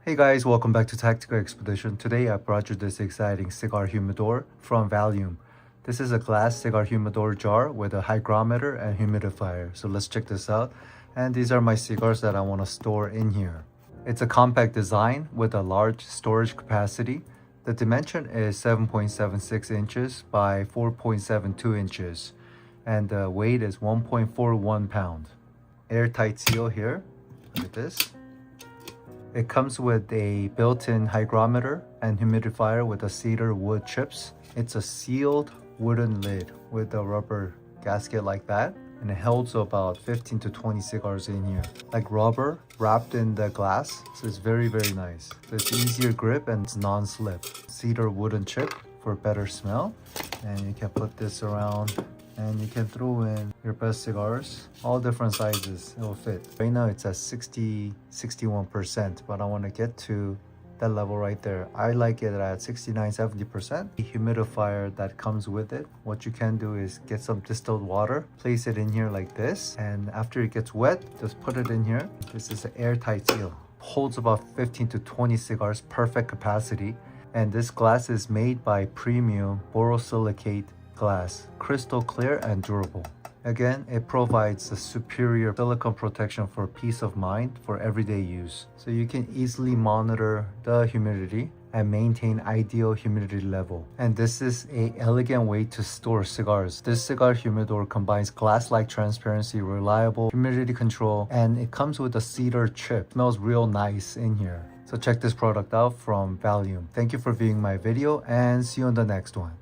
Hey guys, welcome back to Tactical Expedition. Today I brought you this exciting cigar humidor from VALLUME. This is a glass cigar humidor jar with a hygrometer and humidifier. So let's check this out. And these are my cigars that I want to store in here. It's a compact design with a large storage capacity. The dimension is 7.76 inches by 4.72 inches. And the weight is 1.41 pounds. Airtight seal here. Look at this. It comes with a built-in hygrometer and humidifier with a cedar wood chips. It's a sealed wooden lid with a rubber gasket like that, and it holds about 15 to 20 cigars in here. Like rubber wrapped in the glass, so it's very nice. So it's easier grip and it's non-slip. Cedar wooden chip for better smell, and you can put this around and you can throw in your best cigars, all different sizes, it will fit. Right now it's at 61%, but I want to get to that level right there. I like it at 69-70%. The humidifier that comes with it, what you can do is get some distilled water, place it in here like this, and after it gets wet, just put it in here. This is an airtight seal. Holds about 15 to 20 cigars, perfect capacity. And this glass is made by premium borosilicate glass, crystal clear and durable. Again, it provides a superior silicone protection for peace of mind for everyday use. So you can easily monitor the humidity and maintain ideal humidity level. And this is an elegant way to store cigars. This cigar humidor combines glass-like transparency, reliable humidity control, and it comes with a cedar chip. It smells real nice in here. So check this product out from VALLUME. Thank you for viewing my video and see you on the next one.